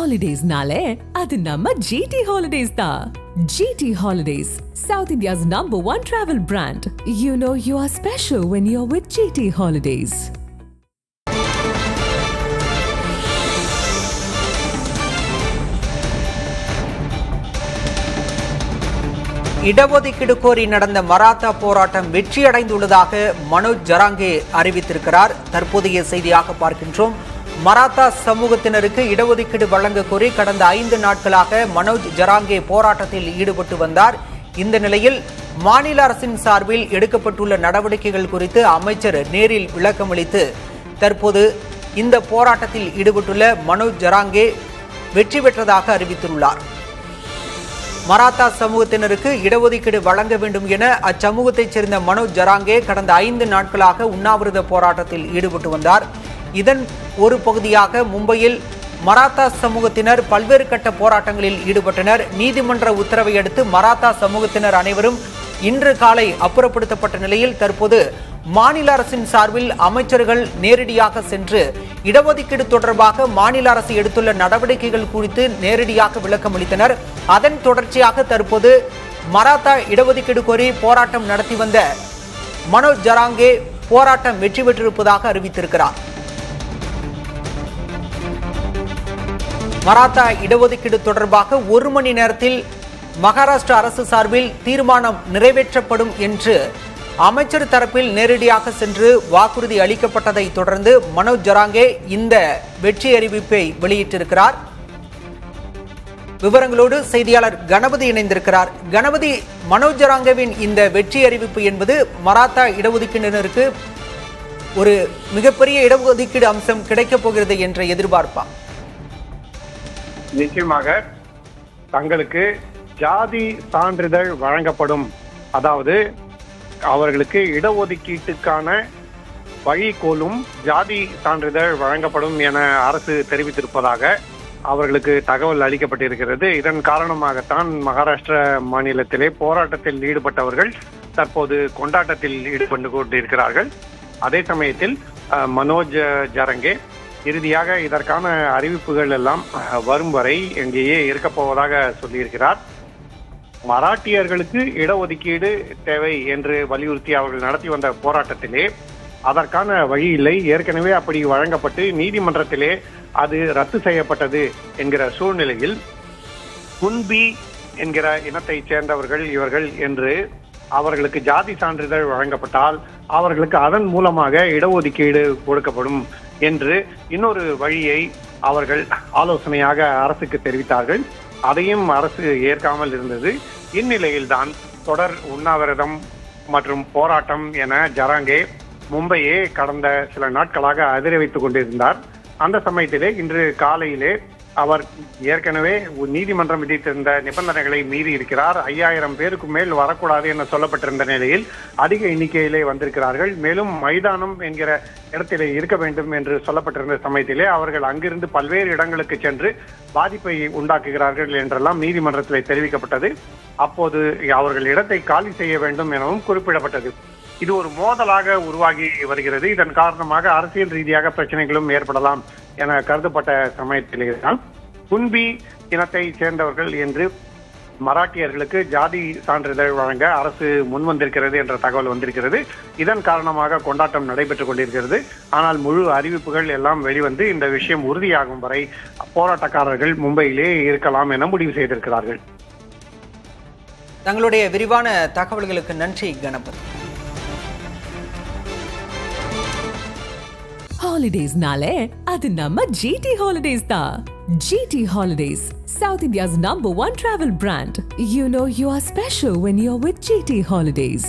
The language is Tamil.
Holidays-nale, adu namma GT Holidays da. GT Holidays, South India's #1 travel brand. You know you are special when you're with GT Holidays. இடஒதுக்கீடு கோரி நடந்த மராத்தா போராட்டம் வெற்றியடைந்துள்ளதாக மனோஜ் ஜராங்கே அறிவித்திருக்கிறார். தற்போதைய செய்தியாக பார்க்கின்றோம். மராத்தா சமூகத்தினருக்கு இடஒதுக்கீடு வழங்க கோரி கடந்த 5 நாட்களாக மனோஜ் ஜராங்கே போராட்டத்தில் ஈடுபட்டு வந்தார். இந்த நிலையில் மாநில அரசின் சார்பில் எடுக்கப்பட்டுள்ள நடவடிக்கைகள் குறித்து அமைச்சர் நேரில் விளக்கமளித்து தற்போது இந்த போராட்டத்தில் ஈடுபட்டுள்ள மனோஜ் ஜராங்கே வெற்றி பெற்றதாக அறிவித்துள்ளார். மராத்தா சமூகத்தினருக்கு இடஒதுக்கீடு வழங்க வேண்டும் என அச்சமூகத்தைச் சேர்ந்த மனோஜ் ஜராங்கே கடந்த 5 நாட்களாக உண்ணாவிரத போராட்டத்தில் ஈடுபட்டு வந்தார். இதன் ஒரு பகுதியாக மும்பையில் மராத்தா சமூகத்தினர் பல்வேறு கட்ட போராட்டங்களில் ஈடுபட்டனர். நீதிமன்ற உத்தரவை அடுத்து மராத்தா சமூகத்தினர் அனைவரும் இன்று காலை அப்புறப்படுத்தப்பட்ட நிலையில் தற்போது மாநில அரசின் சார்பில் அமைச்சர்கள் நேரடியாக சென்று இடஒதுக்கீடு தொடர்பாக மாநில அரசு எடுத்துள்ள நடவடிக்கைகள் குறித்து நேரடியாக விளக்கமளித்தனர். அதன் தொடர்ச்சியாக தற்போது மராத்தா இடஒதுக்கீடு கோரி போராட்டம் நடத்தி வந்த மனோஜ் ஜராங்கே போராட்டம் வெற்றி பெற்றிருப்பதாக அறிவித்திருக்கிறார். மராத்தா இடஒதுக்கீடு தொடர்பாக 1 மணி நேரத்தில் மகாராஷ்டிரா அரசு சார்பில் தீர்மானம் நிறைவேற்றப்படும் என்று அமைச்சர் தரப்பில் நேரடியாக சென்று வாக்குறுதி அளிக்கப்பட்டதை தொடர்ந்து மனோஜ் ஜராங்கே இந்த வெற்றி அறிவிப்பை வெளியிட்டிருக்கிறார். விவரங்களோடு செய்தியாளர் கணபதி இணைந்திருக்கிறார். கணபதி, மனோஜ் ஜராங்கேவின் இந்த வெற்றி அறிவிப்பு என்பது மராத்தா இடஒதுக்கீட்டினருக்கு ஒரு மிகப்பெரிய இடஒதுக்கீடு அம்சம் கிடைக்கப் போகிறது என்ற எதிர்பார்ப்பா? நிச்சயமாக தங்களுக்கு ஜாதி சான்றிதழ் வழங்கப்படும், அதாவது அவர்களுக்கு இடஒதுக்கீட்டுக்கான வழிகோலும் ஜாதி சான்றிதழ் வழங்கப்படும் என அரசு தெரிவித்திருப்பதாக அவர்களுக்கு தகவல் அளிக்கப்பட்டிருக்கிறது. இதன் காரணமாகத்தான் மகாராஷ்டிரா மாநிலத்திலே போராட்டத்தில் ஈடுபட்டவர்கள் தற்போது கொண்டாட்டத்தில் ஈடுபட்டு கொண்டிருக்கிறார்கள். அதே சமயத்தில் மனோஜ் ஜராங்கே இறுதியாக இதற்கான அறிவிப்புகள் எல்லாம் வரும் வரை எங்கேயே இருக்கப் போவதாக சொல்லியிருக்கிறார். மராட்டியர்களுக்கு இடஒதுக்கீடு தேவை என்று வலியுறுத்தி அவர்கள் நடத்தி வந்த போராட்டத்திலே அதற்கான வழி இல்லை. ஏற்கனவே அப்படி வழங்கப்பட்டு நீதிமன்றத்திலே அது ரத்து செய்யப்பட்டது என்கிற சூழ்நிலையில் குன்பி என்கிற இனத்தைச் சேர்ந்தவர்கள் இவர்கள் என்று அவர்களுக்கு ஜாதி சான்றிதழ் வழங்கப்பட்டால் அவர்களுக்கு அதன் மூலமாக இடஒதுக்கீடு கொடுக்கப்படும் என்று இன்னொரு வழியை அவர்கள் ஆலோசனையாக அரசுக்கு தெரிவித்தார்கள். அதையும் அரசு ஏற்காமல் இருந்தது. இந்நிலையில்தான் தொடர் உண்ணாவிரதம் மற்றும் போராட்டம் என ஜராங்கே மும்பையே கடந்த சில நாட்களாக அதிர வைத்துக் கொண்டிருந்தார். அந்த சமயத்திலே இன்று காலையிலே அவர் ஏற்கனவே நீதிமன்றம் விதித்திருந்த நிபந்தனைகளை மீறி இருக்கிறார். 5000 பேருக்கு மேல் வரக்கூடாது என சொல்லப்பட்டிருந்த நிலையில் அதிக எண்ணிக்கையிலே வந்திருக்கிறார்கள். மேலும் மைதானம் என்கிற இடத்திலே இருக்க வேண்டும் என்று சொல்லப்பட்டிருந்த சமயத்திலே அவர்கள் அங்கிருந்து பல்வேறு இடங்களுக்கு சென்று பாதிப்பை உண்டாக்குகிறார்கள் என்றெல்லாம் நீதிமன்றத்திலே தெரிவிக்கப்பட்டது. அப்போது அவர்கள் இடத்தை காலி செய்ய வேண்டும் எனவும் குறிப்பிடப்பட்டது. இது ஒரு மோதலாக உருவாகி வருகிறது. இதன் காரணமாக அரசியல் ரீதியாக பிரச்சனைகளும் ஏற்படலாம் என கருதப்பட்ட சமயத்திலேதான் குன்பி இனத்தை சேர்ந்தவர்கள் என்று மராட்டியர்களுக்கு ஜாதி சான்றிதழ் வழங்க அரசு முன்வந்திருக்கிறது என்ற தகவல் வந்திருக்கிறது. இதன் காரணமாக கொண்டாட்டம் நடைபெற்றுக் கொண்டிருக்கிறது. ஆனால் முழு அறிவிப்புகள் எல்லாம் வெளிவந்து இந்த விஷயம் உறுதியாகும் வரை போராட்டக்காரர்கள் மும்பையிலே இருக்கலாம் என முடிவு செய்திருக்கிறார்கள். தங்களுடைய விரிவான தகவல்களுக்கு நன்றி Ganapathi. Holidays-nale, adu namma GT Holidays da. GT Holidays, South India's #1 travel brand. You know you are special when you're with GT Holidays.